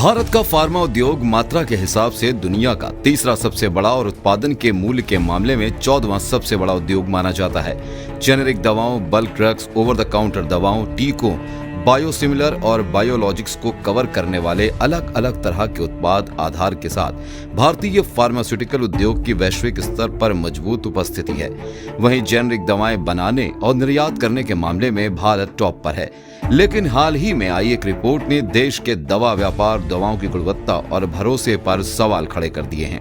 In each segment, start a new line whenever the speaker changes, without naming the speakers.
भारत का फार्मा उद्योग मात्रा के हिसाब से दुनिया का तीसरा सबसे बड़ा और उत्पादन के मूल्य के मामले में 14वां सबसे बड़ा उद्योग माना जाता है। जेनेरिक दवाओं, bulk drugs, over the counter दवाओं, टीकों, बायोसिमिलर और बायोलॉजिक्स को कवर करने वाले अलग अलग तरह के उत्पाद आधार के साथ भारतीय फार्मास्यूटिकल उद्योग की वैश्विक स्तर पर मजबूत उपस्थिति है। वहीं जेनेरिक दवाएं बनाने और निर्यात करने के मामले में भारत टॉप पर है। लेकिन हाल ही में आई एक रिपोर्ट ने देश के दवा व्यापार, दवाओं की गुणवत्ता और भरोसे पर सवाल खड़े कर दिए हैं।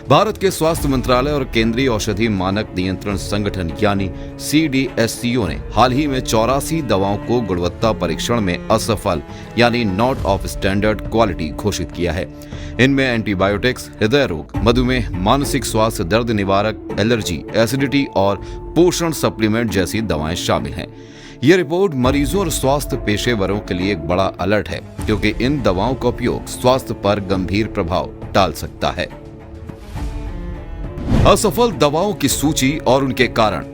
भारत के स्वास्थ्य मंत्रालय और केंद्रीय औषधि मानक नियंत्रण संगठन यानी CDSCO ने हाल ही में 84 दवाओं को गुणवत्ता परीक्षण में असफल यानी नॉट ऑफ स्टैंडर्ड क्वालिटी घोषित किया है। इनमें एंटीबायोटिक्स, हृदय रोग, मधुमेह, मानसिक स्वास्थ्य, दर्द निवारक, एलर्जी, एसिडिटी और पोषण सप्लीमेंट जैसी दवाएं शामिल हैं। ये रिपोर्ट मरीजों और स्वास्थ्य पेशेवरों के लिए एक बड़ा अलर्ट है, क्योंकि इन दवाओं का उपयोग स्वास्थ्य पर गंभीर प्रभाव डाल सकता है। असफल दवाओं की सूची और उनके कारण।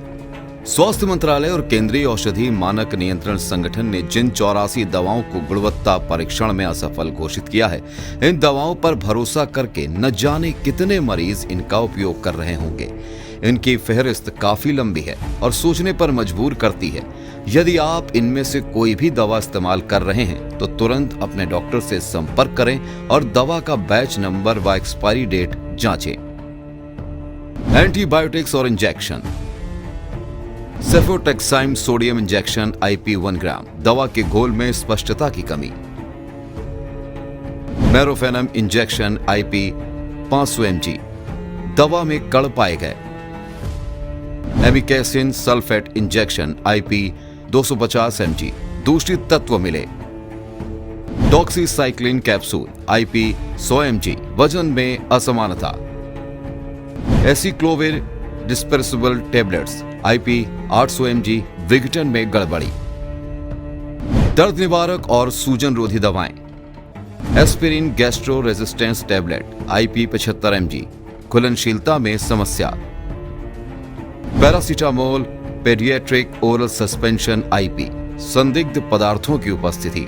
स्वास्थ्य मंत्रालय और केंद्रीय औषधि मानक नियंत्रण संगठन ने जिन 84 दवाओं को गुणवत्ता परीक्षण में असफल घोषित किया है, इन दवाओं पर भरोसा करके न जाने कितने मरीज इनका उपयोग कर रहे होंगे। इनकी फहरिस्त काफी लंबी है और सोचने पर मजबूर करती है। यदि आप इनमें से कोई भी दवा इस्तेमाल कर रहे हैं तो तुरंत अपने डॉक्टर से संपर्क करें और दवा का बैच नंबर व एक्सपायरी डेट जांचें। एंटीबायोटिक्स और इंजेक्शन। सेफोटेक्साइम सोडियम इंजेक्शन IP 1 ग्राम, दवा के घोल में स्पष्टता की कमी। मेरोफेनम इंजेक्शन IP 500 mg, दवा में कण पाए गए। एमिकेसिन सल्फेट इंजेक्शन IP 250 mg, दूषित तत्व मिले। डॉक्सीसाइक्लिन कैप्सूल IP 100 mg, वजन में असमानता। Aciclovir dispersible tablets IP 800 mg, विघटन में गड़बड़ी। दर्द निवारक और सूजन रोधी दवाएं। Aspirin gastro resistance tablet IP 75 mg, घुलनशीलता में समस्या। Paracetamol paediatric oral suspension IP, संदिग्ध पदार्थों की उपस्थिति।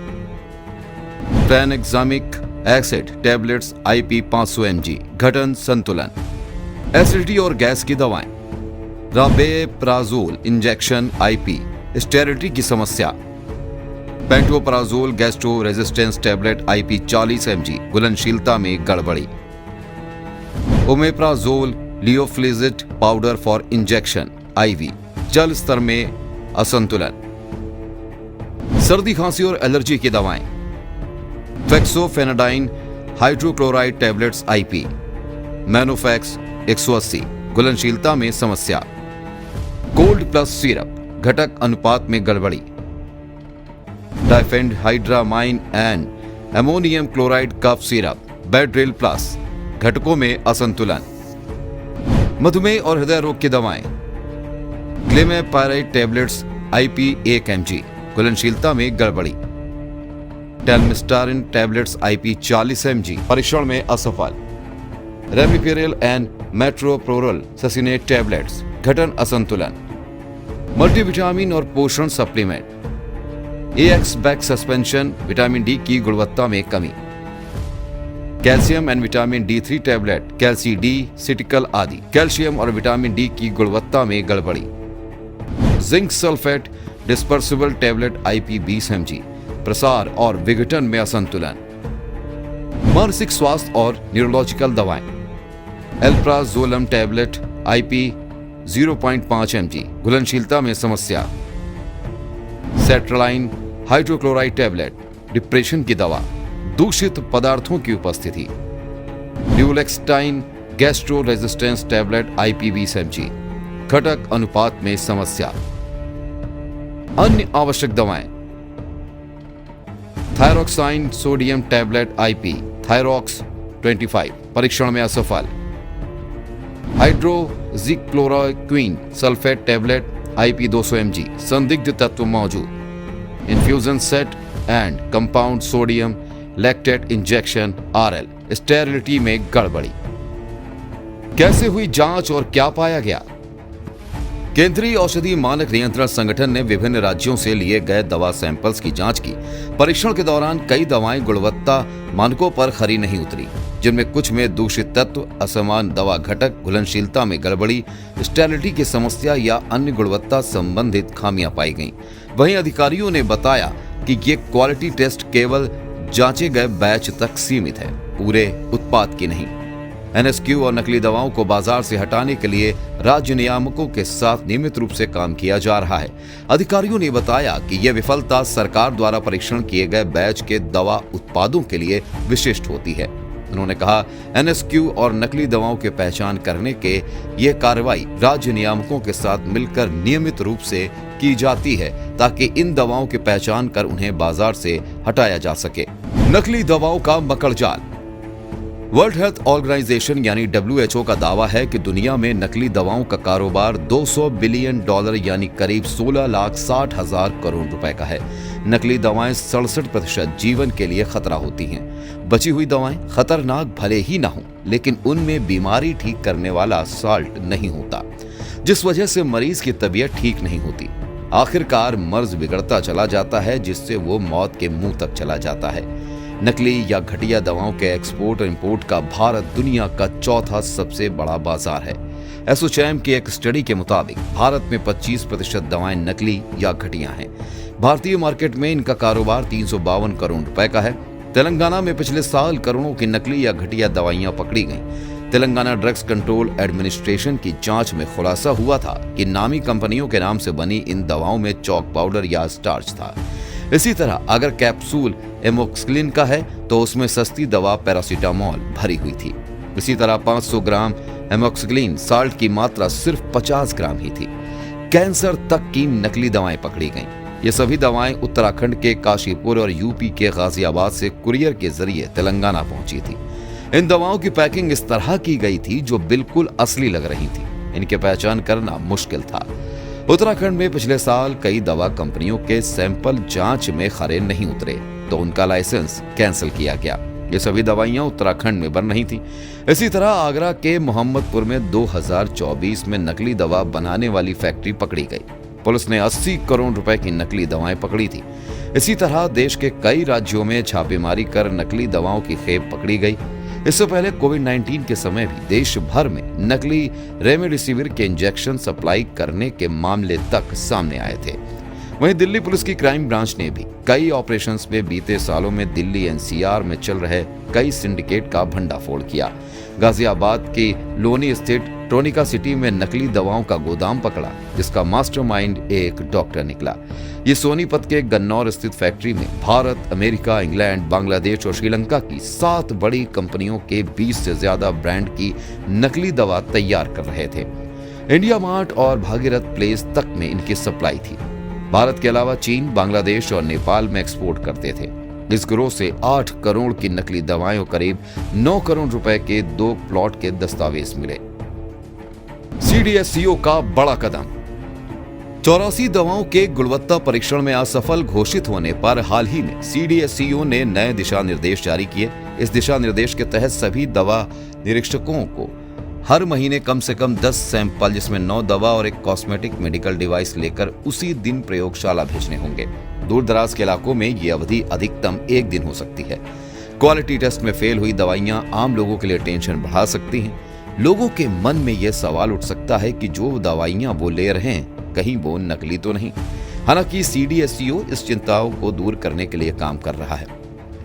ट्राइनेक्सामिक एसिड टेबलेट्स IP 500 mg, घटन संतुलन। एसिडिटी और गैस की दवाएं। राबेप्राजोल इंजेक्शन IP, स्टेरिलिटी की समस्या। Pantoprazole gastro resistance tablet IP 40 mg, घुलनशीलता में गड़बड़ी। Omeprazole lyophilized powder for injection IV, जल स्तर में असंतुलन। सर्दी, खांसी और एलर्जी की दवाएं। फेक्सोफेनाडाइन हाइड्रोक्लोराइड टेबलेट्स IP, मैनोफैक्स 180, घुलनशीलता में समस्या। कोल्ड प्लस सिरप, घटक अनुपात में गड़बड़ी। Diphenhydramine and ammonium chloride cough syrup बेड्रिल प्लस, घटकों में असंतुलन। मधुमेह और हृदय रोग की दवाएं। ग्लिमेपाइराइड टेबलेट्स IP 1 mg, घुलनशीलता में गड़बड़ी। टेलमिस्टारिन टेबलेट्स IP 40 mg, परीक्षण में असफल। रेमिपेरिल एंड मेट्रोप्रोरल ससिनेट टेबलेट्स, घटन असंतुलन। मल्टीविटामिन और पोषण supplement. AX back suspension, vitamin D की गुणवत्ता में कमी। Calcium and vitamin D3 tablet कैल्सी D सिटिकल आदि, कैल्शियम और विटामिन D की गुणवत्ता में गड़बड़ी। Zinc sulphate dispersible tablet IP 20 mg, प्रसार और विघटन में असंतुलन। मानसिक स्वास्थ्य और न्यूरोलॉजिकल दवाएं। एल्प्राजोलम टेबलेट IP 0.5 mg, घुलनशीलता में समस्या। सेट्रालाइन हाइड्रोक्लोराइड टेबलेट, डिप्रेशन की दवा, दूषित पदार्थों की उपस्थिति। Duloxetine gastro resistance tablet IP 20 mg, घटक अनुपात में समस्या। अन्य आवश्यक दवाएं। थायरोक्साइन सोडियम टेबलेट IP थायरॉक्स 25, परीक्षण में असफल। Hydroxychloroquine sulphate tablet IP 200 mg, संदिग्ध तत्व मौजूद। Infusion set and compound sodium lactate injection RL, sterility में गड़बड़ी। कैसे हुई जांच और क्या पाया गया? केंद्रीय औषधि मानक नियंत्रण संगठन ने विभिन्न राज्यों से लिए गए दवा सैंपल्स की जांच की। परीक्षण के दौरान कई दवाएं गुणवत्ता मानकों पर खरी नहीं उतरी, जिनमें कुछ में दूषित तत्व, असमान दवा घटक, घुलनशीलता में गड़बड़ी, स्टेरिलिटी की समस्या या अन्य गुणवत्ता संबंधित खामियां पाई गईं। वहीं अधिकारियों ने बताया कि ये क्वालिटी टेस्ट केवल जांचे गए बैच तक सीमित है, पूरे उत्पाद की नहीं। एनएसक्यू और नकली दवाओं को बाजार से हटाने के लिए राज्य नियामकों के साथ नियमित रूप से काम किया जा रहा है। अधिकारियों ने बताया कि यह विफलता सरकार द्वारा परीक्षण किए गए बैच के दवा उत्पादों के लिए विशिष्ट होती है। उन्होंने कहा, एनएसक्यू और नकली दवाओं की पहचान करने के ये कार्रवाई राज्य नियामकों के साथ मिलकर नियमित रूप से की जाती है, ताकि इन दवाओं की पहचान कर उन्हें बाजार से हटाया जा सके। नकली दवाओं का मकड़जाल। वर्ल्ड हेल्थ ऑर्गेनाइजेशन यानी WHO का दावा है कि दुनिया में नकली दवाओं का कारोबार $200 बिलियन यानी करीब 16,60,000 करोड़ रुपए का है। नकली दवाएं 67% जीवन के लिए खतरा होती हैं। बची हुई दवाएं खतरनाक भले ही ना हों, लेकिन उनमें बीमारी ठीक करने वाला साल्ट नहीं होता, जिस वजह से मरीज की तबीयत ठीक नहीं होती। आखिरकार मर्ज बिगड़ता चला जाता है, जिससे वो मौत के मुंह तक चला जाता है। नकली या घटिया दवाओं के एक्सपोर्ट और इंपोर्ट का भारत दुनिया का चौथा सबसे बड़ा बाजार है। एसोचैम की एक स्टडी के मुताबिक भारत में 25% दवाएं नकली या घटिया हैं। भारतीय मार्केट में इनका कारोबार 352 करोड़ रुपए का है। तेलंगाना में पिछले साल करोड़ों की नकली या घटिया दवाइयां पकड़ी गईं। तेलंगाना ड्रग्स कंट्रोल एडमिनिस्ट्रेशन की जांच में खुलासा हुआ था कि नामी कंपनियों के नाम से बनी इन दवाओं में चॉक पाउडर या स्टार्च था। इसी तरह अगर कैप्सूल एमोक्सिलिन का है तो उसमें सस्ती दवा पैरासीटामोल भरी हुई थी। इसी तरह 500 ग्राम एमोक्सिलिन साल्ट की मात्रा सिर्फ 50 ग्राम ही थी। कैंसर तक की नकली दवाएं पकड़ी गईं। ये सभी दवाएं उत्तराखंड के काशीपुर और यूपी के गाजियाबाद से कुरियर के जरिए तेलंगाना पहुंची थी। इन दवाओं की पैकिंग इस तरह की गई थी जो बिल्कुल असली लग रही थी। इनकी पहचान करना मुश्किल था। उत्तराखंड में पिछले साल कई दवा कंपनियों के सैंपल जांच में खरे नहीं उतरे तो उनका लाइसेंस कैंसिल किया गया। ये सभी दवाइयां उत्तराखंड में बन रही थी। इसी तरह आगरा के मोहम्मदपुर में 2024 में नकली दवा बनाने वाली फैक्ट्री पकड़ी गई। पुलिस ने 80 करोड़ रुपए की नकली दवाएं पकड़ी थी। इसी तरह देश के कई राज्यों में छापेमारी कर नकली दवाओं की खेप पकड़ी गई। इससे पहले कोविड-19 के समय भी देश भर में नकली रेमडेसिविर के इंजेक्शन सप्लाई करने के मामले तक सामने आए थे। वहीं दिल्ली पुलिस की क्राइम ब्रांच ने भी कई ऑपरेशंस में बीते सालों में दिल्ली एनसीआर में चल रहे कई सिंडिकेट का भंडाफोड़ किया। गाजियाबाद की लोनी स्थित ट्रोनिका सिटी में नकली दवाओं का गोदाम पकड़ा, जिसका मास्टरमाइंड एक डॉक्टर निकला। ये सोनीपत के गन्नौर स्थित फैक्ट्री में भारत, अमेरिका, इंग्लैंड, बांग्लादेश और श्रीलंका की 7 बड़ी कंपनियों के 20 से ज्यादा ब्रांड की नकली दवा तैयार कर रहे थे। इंडिया मार्ट और भागीरथ प्लेस तक में इनकी सप्लाई थी। भारत के अलावा चीन, बांग्लादेश और नेपाल में एक्सपोर्ट करते थे। इस गिरोह से 8 करोड़ की नकली दवाएं और करीब 9 करोड़ रुपए के 2 प्लॉट के दस्तावेज मिले। CDSCO का बड़ा कदम। 84 दवाओं के गुणवत्ता परीक्षण में असफल घोषित होने पर हाल ही में CDSCO ने नए दिशा निर्देश जारी किए। इस दिशा निर्देश के तहत सभी दवा निरीक्षकों को हर महीने कम से कम 10 सैंपल, जिसमें 9 दवा और एक कॉस्मेटिक मेडिकल डिवाइस लेकर उसी दिन प्रयोगशाला भेजने होंगे। दूर दराज के इलाकों में ये अवधि अधिकतम 1 दिन हो सकती है। क्वालिटी टेस्ट में फेल हुई दवाइयां आम लोगों के लिए टेंशन बढ़ा सकती हैं। लोगों के मन में यह सवाल उठ सकता है कि जो दवाइयां वो ले रहे हैं कहीं वो नकली तो नहीं। हालांकि CDSCO इस चिंताओं को दूर करने के लिए काम कर रहा है।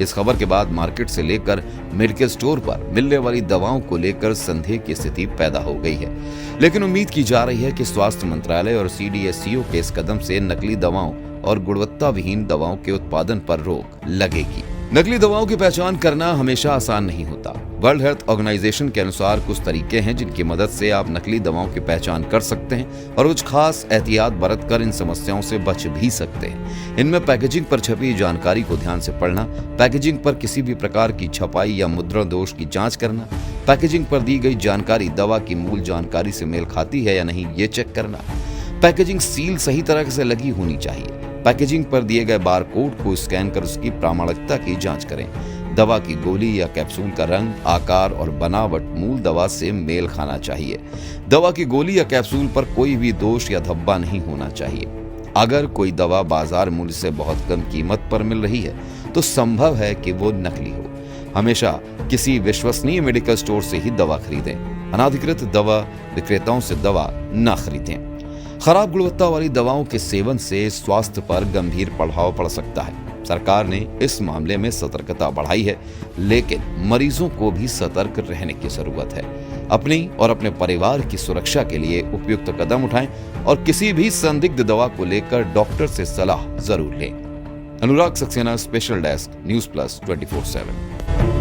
इस खबर के बाद मार्केट से लेकर मेडिकल स्टोर पर मिलने वाली दवाओं को लेकर संदेह की स्थिति पैदा हो गई है। लेकिन उम्मीद की जा रही है कि स्वास्थ्य मंत्रालय और CDSCO के इस कदम से नकली दवाओं और गुणवत्ता विहीन दवाओं के उत्पादन पर रोक लगेगी। नकली दवाओं की पहचान करना हमेशा आसान नहीं होता। वर्ल्ड हेल्थ ऑर्गेनाइजेशन के अनुसार कुछ तरीके हैं जिनकी मदद से आप नकली दवाओं की पहचान कर सकते हैं और कुछ खास एहतियात बरतकर इन समस्याओं से बच भी सकते हैं। इनमें पैकेजिंग पर छपी जानकारी को ध्यान से पढ़ना, पैकेजिंग पर किसी भी प्रकार की छपाई या मुद्रण दोष की जांच करना, पैकेजिंग पर दी गई जानकारी दवा की मूल जानकारी से मेल खाती है या नहीं ये चेक करना, पैकेजिंग सील सही तरह से लगी होनी चाहिए, पैकेजिंग पर दिए गए बारकोड को स्कैन कर उसकी प्रामाणिकता की जांच करें। दवा की गोली या कैप्सूल का रंग, आकार और बनावट मूल दवा से मेल खाना चाहिए। दवा की गोली या कैप्सूल पर कोई भी दोष या धब्बा नहीं होना चाहिए। अगर कोई दवा बाजार मूल्य से बहुत कम कीमत पर मिल रही है तो संभव है कि वो नकली हो। हमेशा किसी विश्वसनीय मेडिकल स्टोर से ही दवा खरीदें। अनाधिकृत दवा विक्रेताओं से दवा न खरीदें। खराब गुणवत्ता वाली दवाओं के सेवन से स्वास्थ्य पर गंभीर प्रभाव पड़ सकता है। सरकार ने इस मामले में सतर्कता बढ़ाई है, लेकिन मरीजों को भी सतर्क रहने की जरूरत है। अपनी और अपने परिवार की सुरक्षा के लिए उपयुक्त कदम उठाएं और किसी भी संदिग्ध दवा को लेकर डॉक्टर से सलाह जरूर लें। Anurag Saxena, special desk, news plus 24/7।